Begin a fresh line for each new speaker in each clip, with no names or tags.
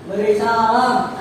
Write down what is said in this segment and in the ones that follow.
Beri salam.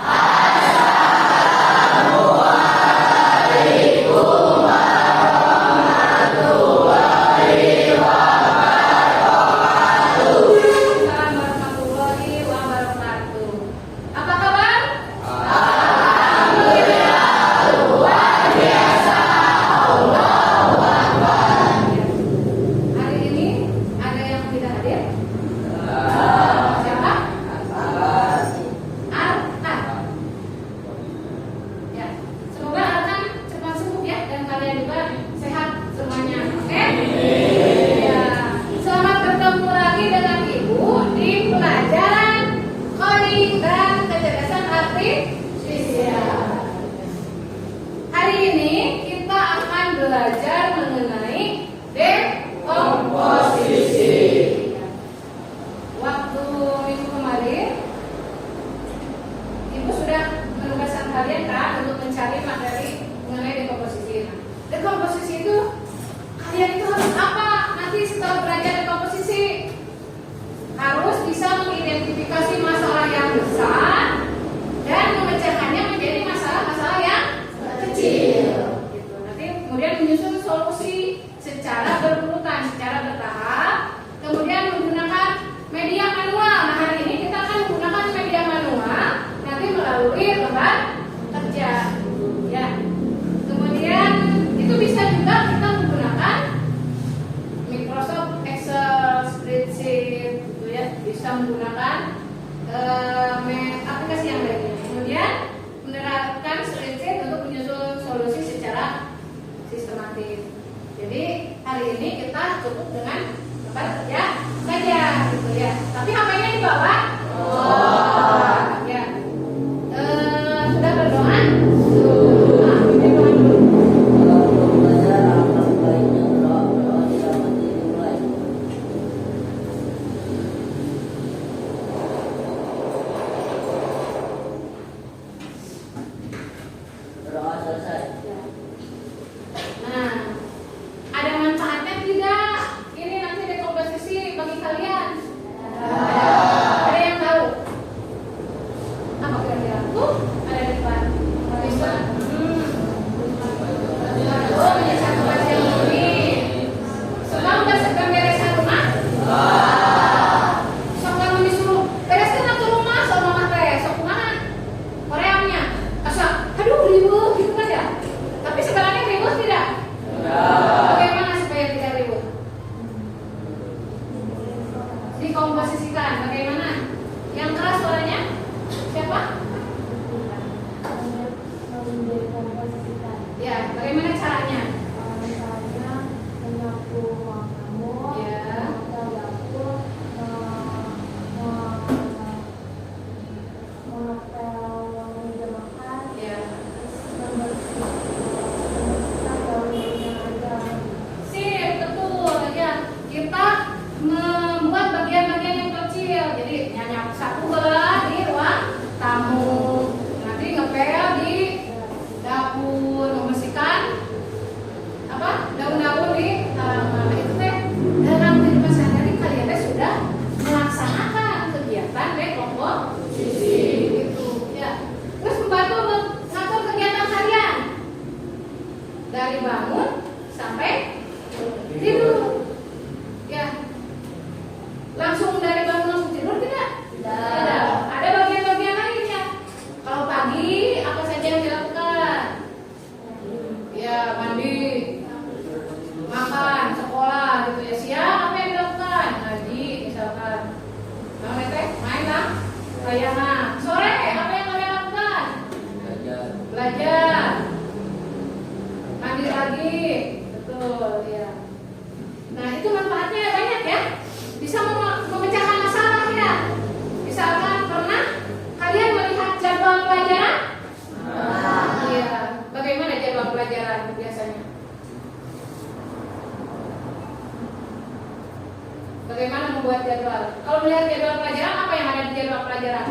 Bagaimana membuat jadwal? Kalau melihat jadwal pelajaran, apa yang ada di jadwal pelajaran?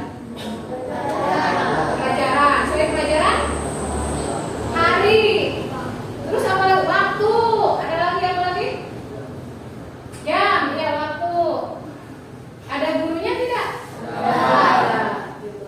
Pelajaran. Selain pelajaran, hari. Terus apa lagi? Waktu. Ada lagi apa lagi? Jam. Ya, waktu. Ada gurunya tidak? Ada. Gitu.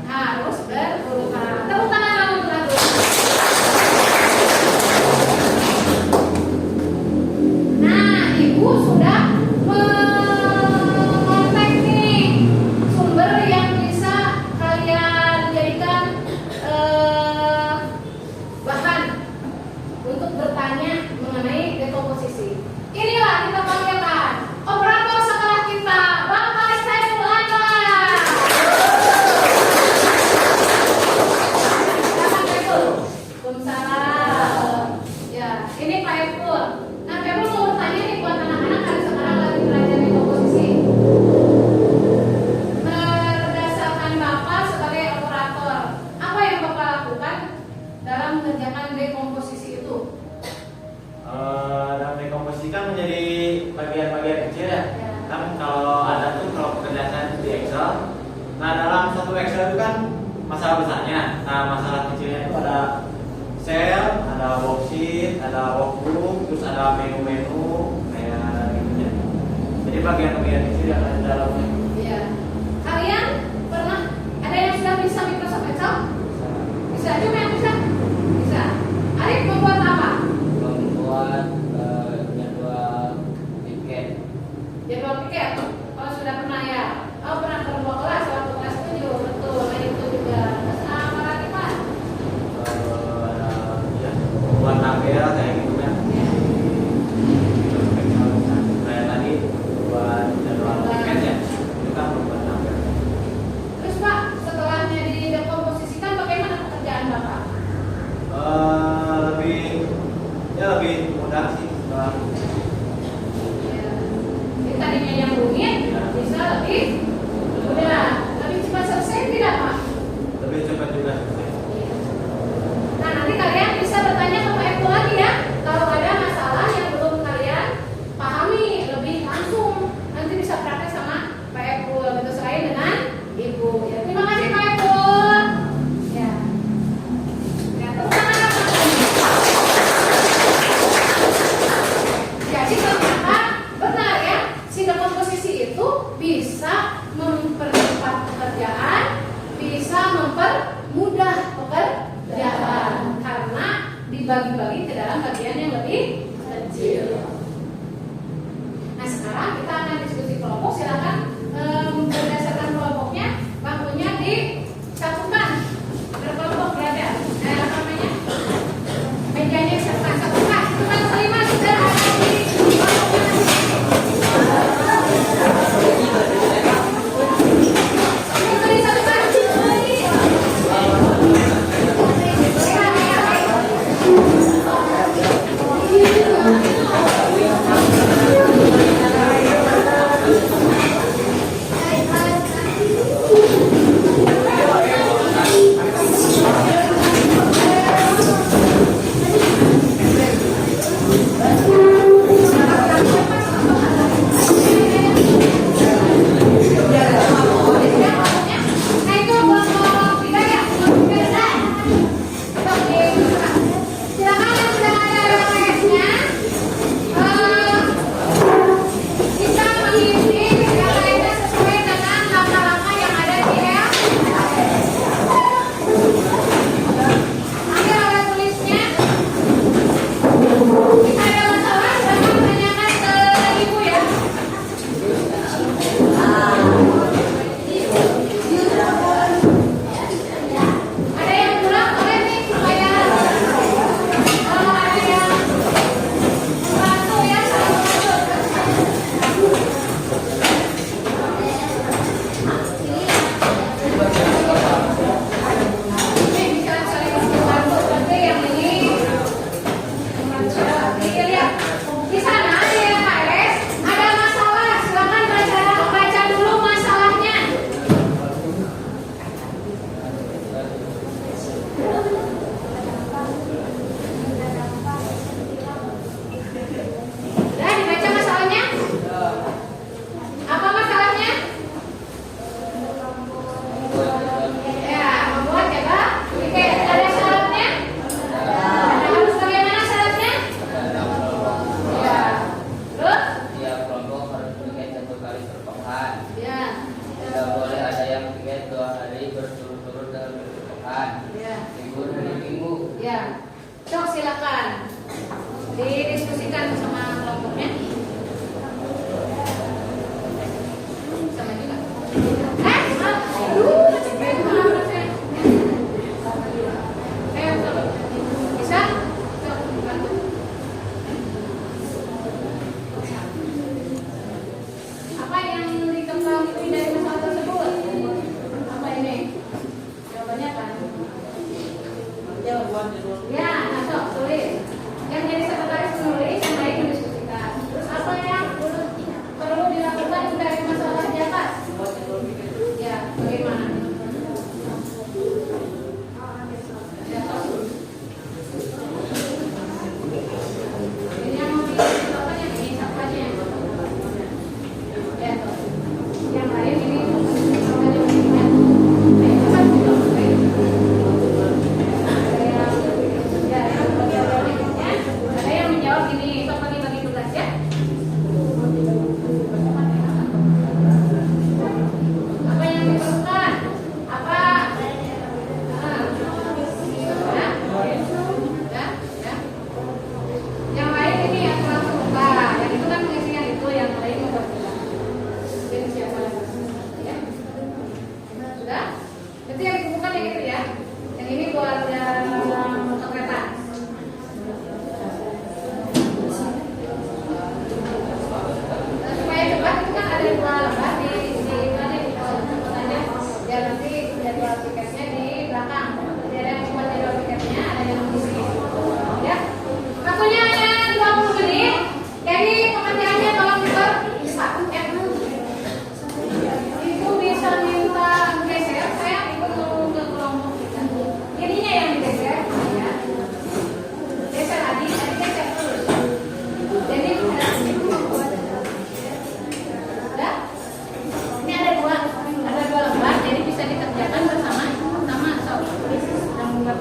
Harus berurutan. Tepuk tangan kamu untuk. Nah, Ibu sudah mengontak nih sumber yang bisa kalian jadikan bahan untuk bertanya mengenai dekomposisi. Inilah kita panggilkan operator sekolah kita, Bapak Saiful Anwar. Waalaikumsalam. Ya, ini Pak Epul. Nah, Pak Epul mau bertanya nih buat anak-anak yang sekarang lagi belajar dekomposisi. Berdasarkan Bapak sebagai operator, apa yang Bapak lakukan dalam mengerjakan dekomposisi itu?
Dalam dekomposisi kan menjadi bagian-bagian kecil ya. Kan kalau ada tuh kalau pekerjaan di Excel, nah dalam satu Excel itu kan masalah besarnya. Nah masalah kecilnya itu ada sel, ada worksheet, ada workbook, terus ada menu-menu kayak gitu ya. Jadi bagian-bagian kecil yang ada di dalamnya.
Iya. Kalian pernah ada yang sudah bisa Microsoft Excel? Bisa juga yang bisa? Bisa. Arif membuat apa?
Membuat jadwal tiket.
Jadwal tiket. Oh sudah pernah ya. Oh pernah berbuat kelas waktu kelas 7 betul. Nah itu juga. Terus apa lagi Pak?
Ya, buat tabel kayak gitu kan.
Ya.
Kayak tadi buat jadwal tiket ya, itu kan buat tabel.
Terus Pak setelahnya didekomposisikan bagaimana pekerjaan Bapak?
Lebih mudah sih setelah
Ya. Jadi tadinya yang rumit bisa lebih mudah, lebih cepat selesai tidak Pak?
lebih cepat juga.
Nah nanti kalian bisa bertanya ke Pak Eko lagi ya. Kalau ada masalah yang belum kalian pahami lebih langsung, nanti bisa praktek sama Pak Eko. Gitu selain dengan Ibu. Ya, terima kasih Pak Eko. Ya. Ya, tepuk tangan Pak. Jadi ternyata benar ya, si dekomposisi itu bisa mempercepat pekerjaan, bisa mempermudah pekerjaan karena dibagi-bagi ke dalam bagian yang lebih kecil. Nah sekarang kita akan diskusi kelompok. Silakan berdasarkan kelompoknya bangkunya disatukan berkelompok berada. Apa namanya? Mejanya satukan. Satukan kelima sudah ada di
kerjaan.
Ya.
Libur hari Minggu.
Ya. Sok silakan didiskusikan sama kelompoknya. Sama juga. Aduh, bisa? Sok, bantu. Apa yang diketahui dari masalah tersebut? Apa ini? Jawabannya apa? Jawab. Ya, nah sok, tulis. Yang jadi sekretaris menulis, yang lain mendiskusikan. Terus apa yang perlu dilakukan dari masalah di atas? Ya, bagaimana? Ya, sok. Ini yang mau dilakukan yang ini, siapa aja yang ya, sok. Yang lain ini apa jawabannya? Ayo, cepat, baik. Ada yang menjawab gini, sok bagi-bagi tugas ya. Apa yang diperlukan? Apa? Ya. Yang lain ini yang kurang terbuka. Yang itu kan pengisian itu, yang lain membuat tugas. Jadi siapa yang ya? Sudah? Itu yang dikumpulkan yang itu ya. Yang ini buat motor kereta. Supaya cepat itu kan ada dua lembar di mana di fotonya. Ya nanti jadwal tiketnya di belakang. Jadi ada yang buat jadwal tiketnya, ada yang mengisi. Ya. Waktunya hanya 20 menit. Jadi pekerjaannya tolong dipercepat. Ya. Ibu bisa minta geser, saya ikut mau ke kelompok kita. Jadinya yang digeser, ya. Geser tadi geser terus. Jadi ada ibu membuat. Sudah? Ini ada dua lembar, jadi bisa dikerjakan bersama. Sama, so. Yang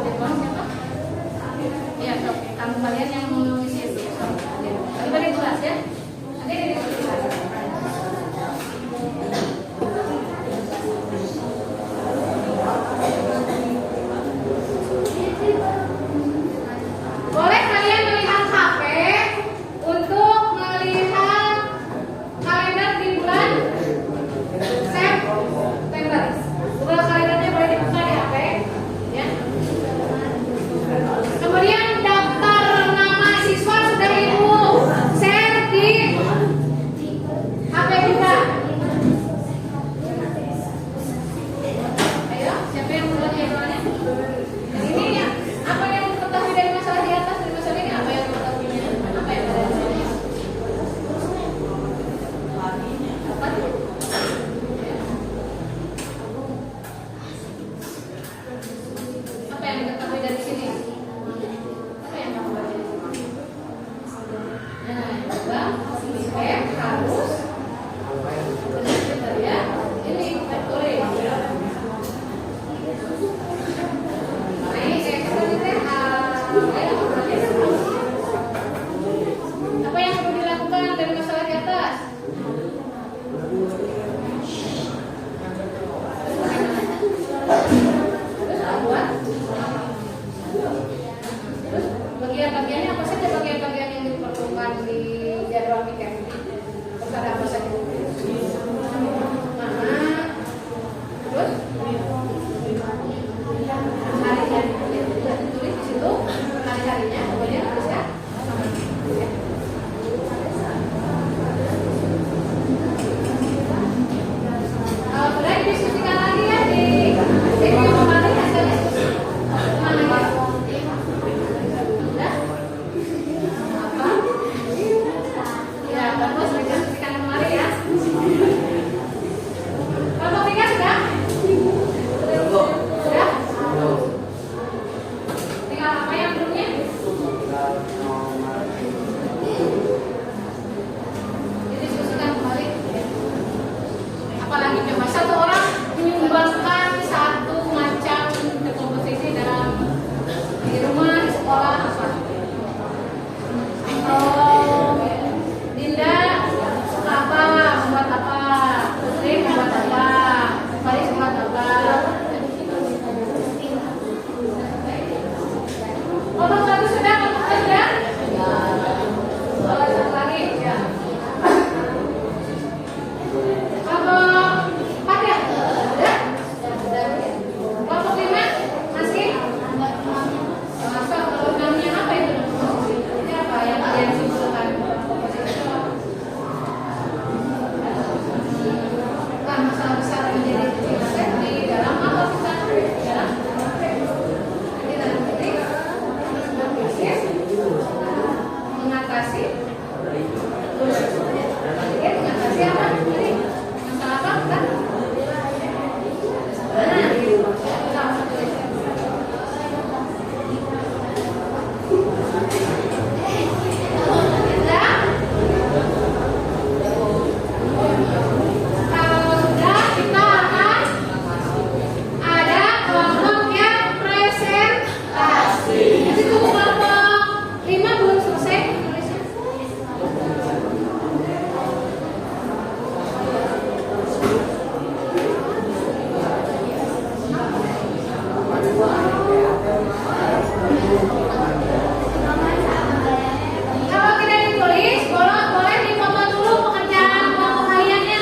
Kalau tidak ditulis, boleh dipoto dulu pekerjaan kelompok kaliannya.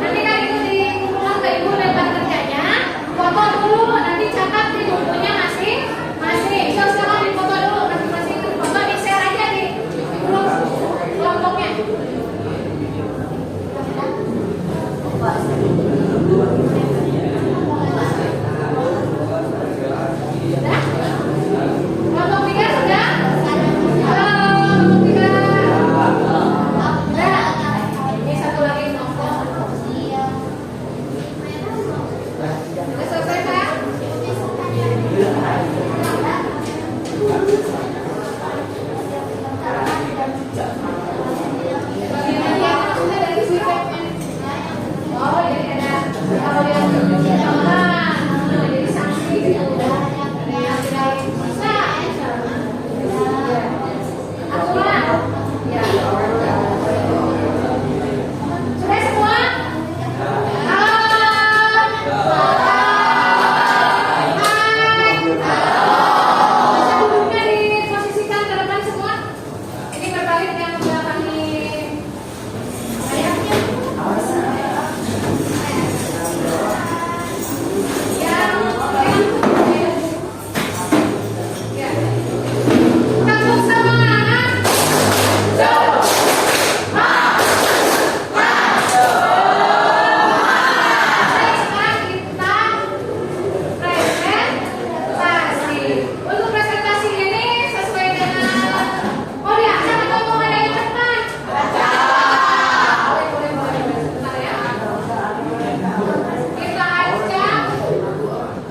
Nanti kan itu dikumpulkan ke ibu lebar kerjanya, foto dulu, nanti catat di bukunya masing-masing. So, sekarang dipoto dulu, nanti masing foto di share aja di grup kelompoknya. Kelompok 3 sudah? Halo, kelompok 3. Sudah? Ini satu lagi kelompok. Sudah selesai, Pak? Bagian yang maksudnya dari sini. Oh, jadi ada kalau yang jadi sanksi gitu. Ada yang tidak bisa. Aturan. Ya. Sudah semua? Bisa duduknya diposisikan ke depan semua. Ini berbalik yang sudah kami ayatnya. Untuk presentasi ini sesuai dengan mau diacak atau mau ada yang depan? Boleh. Bentar ya. Kita acak.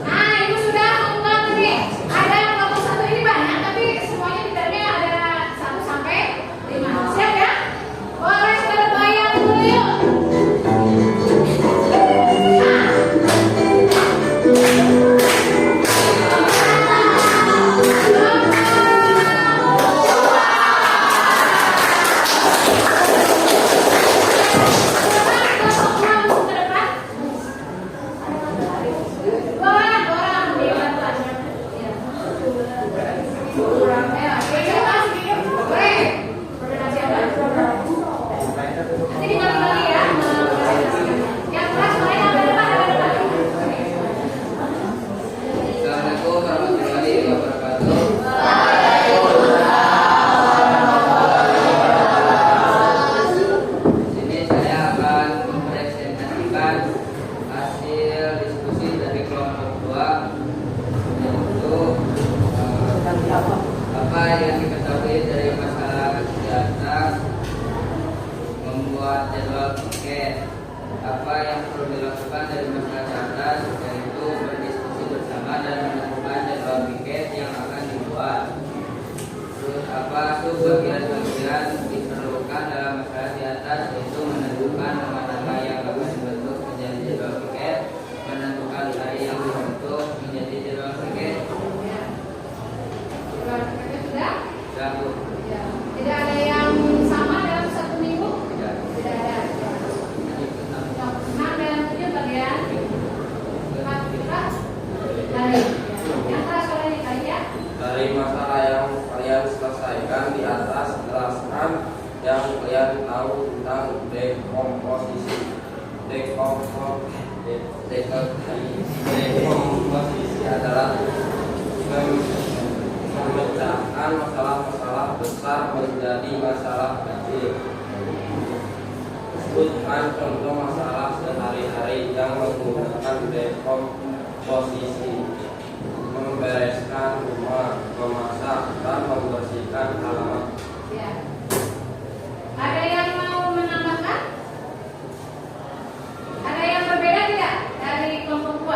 Nah, ibu sudah membuat ini. Ada kelompok 1 ini banyak, tapi semuanya detailnya ada 1 sampai 5. Siap ya? Boleh saudara bayang dulu yuk.
Assalamualaikum warahmatullahi wabarakatuh. Di sini saya akan mempresentasikan hasil diskusi dari kelompok 2, yaitu apa yang diketahui dari masalah di atas, membuat jadwal piket, apa yang perlu dilakukan dari masalah di atas, yaitu berdiskusi bersama dan menentukan jadwal piket yang akan dibuat. Terus apa bagian-bagian diperlukan dalam masalah di atas, yaitu menentukan nama-nama yang akan dibentuk menjadi jadwal piket, menentukan hari yang dibentuk menjadi jadwal piket.
Sudah?
Bu.
Tidak ada yang sama dalam 1 minggu?
Tidak.
Tidak ada. 6 dan 7 bagian 4 dari yang keras suaranya kali ya.
Dari masalah yang kalian selesaikan di atas, jelaskan yang kalian tahu tentang dekomposisi. Dekomposisi adalah memecahkan masalah-masalah besar menjadi masalah kecil. Sebutkan contoh masalah sehari-hari yang menggunakan dekomposisi: membereskan rumah, memasak, dan membersihkan halaman.
Ya. Ada yang mau menambahkan? Ada yang berbeda tidak dari kelompok 2?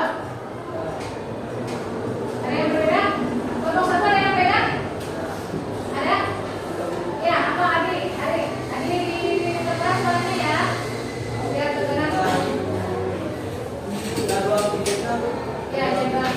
Ada yang berbeda? Kelompok 1 ada yang beda? Ada? Ya, apa adik? Adik di depan soalnya ya. Biar terdengar. Ya, jadwal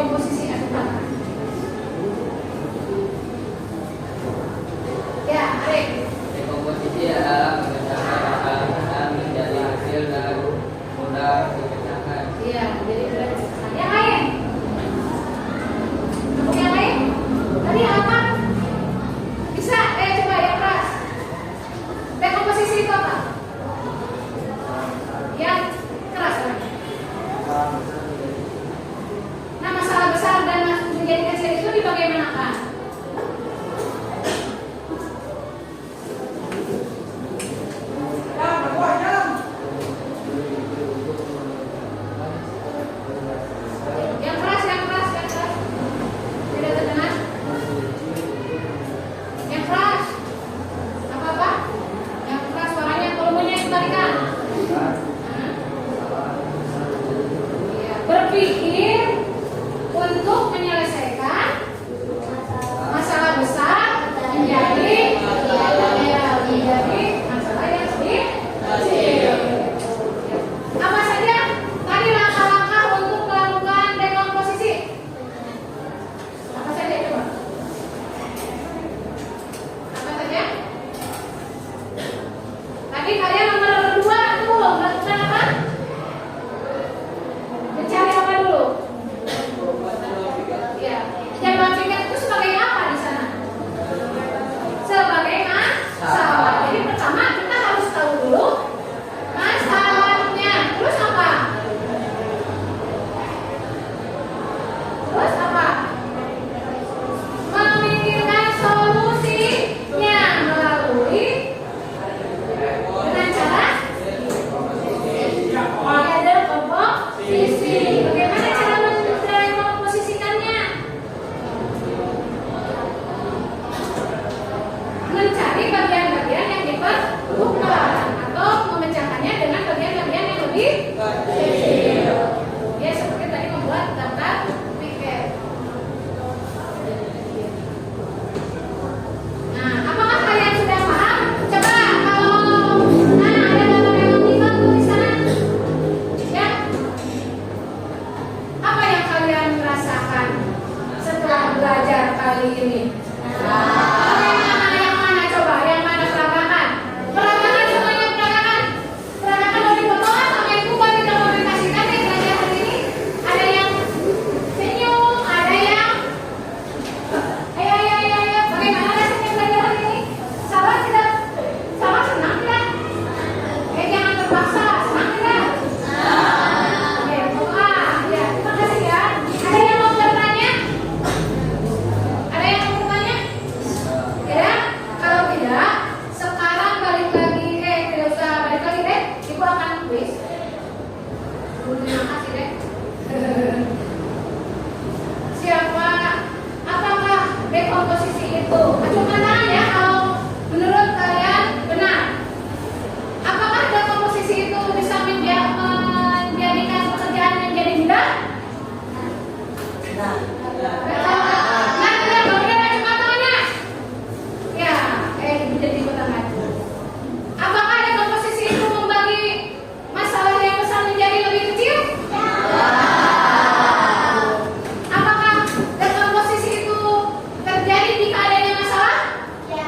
dekomposisi adukan. Ya, Arif.
Dekomposisi adalah memecahkan bahan menjadi hasil dan mudah dipecahkan.
Iya, jadi berat. Yang lain? Untuk yang lain? Tadi apa? Bisa? Coba yang keras. Dekomposisi itu apa? Yang keras kan? Nah, masalah besar dan menjadi kecil itu dibagaimanakan? Yang keras, yang keras, yang keras. Tidak terdengar? Yang keras. Apa-apa? Yang keras suaranya, volumenya dikembalikan. Ya, berpikir untuk menyelesaikan masalah besar menjadi masalah yang sedikit kecil. Apa saja tadi langkah-langkah untuk melakukan dekomposisi? Apa saja coba? Apa saja? Tadi kalian nomor 2 tuh melakukan apa? Mencari apa dulu? Ya, jadwal piket itu sebagai apa di sana? Sebagai masalah. Jadi pertama kita harus tahu dulu masalahnya. Terus apa? Terus apa? Memikirkan solusinya melalui dengan cara ada komposisi. Bagaimana cara mengkomposisikannya? Mencari bagian-bagian yang diperlukan atau memecahkannya dengan bagian-bagian yang lebih kecil. Ya, seperti tadi membuat daftar piket. Nah, apakah kalian sudah paham? Coba kalau ada gambar yang mengikut tuh di sana. Ya. Apa yang kalian rasakan setelah belajar kali ini? Yang mana coba? Yang mana peragakan? Peragakan semuanya peragakan. Peragakan dari potongan sama ibu buat kita komunikasikan nih belajar hari ini. Ada yang senyum, ada yang ayo. Bagaimana rasanya belajar hari ini? Sabar tidak? Sabar senang tidak? Jangan terpaksa. Senang tidak? Oke, ya, terima kasih ya. Ada yang mau bertanya? Ada yang mau bertanya? Ya, kalau tidak, sekarang balik lagi. Tidak usah balik lagi deh. Ibu akan quiz. Terima kasih deh. Siapa? Apakah dekomposisi itu? Acungkan tangan ya kalau menurut kalian benar. Apakah dekomposisi itu bisa menjadikan pekerjaan menjadi mudah? Nah, bagaimana acungkan tangannya? Ya, jadi pertama. Apakah dekomposisi itu membagi masalah yang besar menjadi lebih kecil? Apakah dekomposisi itu terjadi jika adanya masalah? Ya.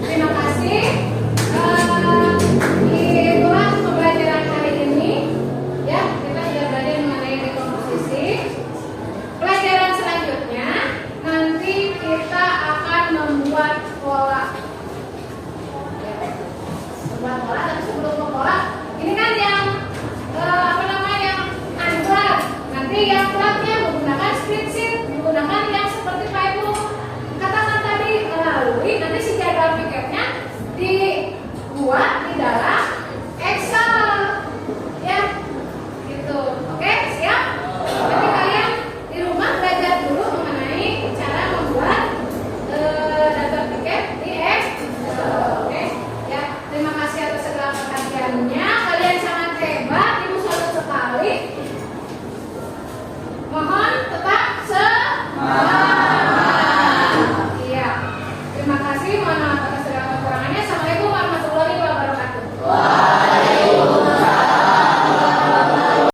Terima kasih. Itulah pembelajaran hari ini. Ya, kita sudah belajar mengenai dekomposisi. Pelajaran selanjutnya nanti kita akan membuat pola. Membuat pola, tapi sebelum ke pola, ini kan yang yang unplugged. Nanti yang plugnya menggunakan spreadsheet.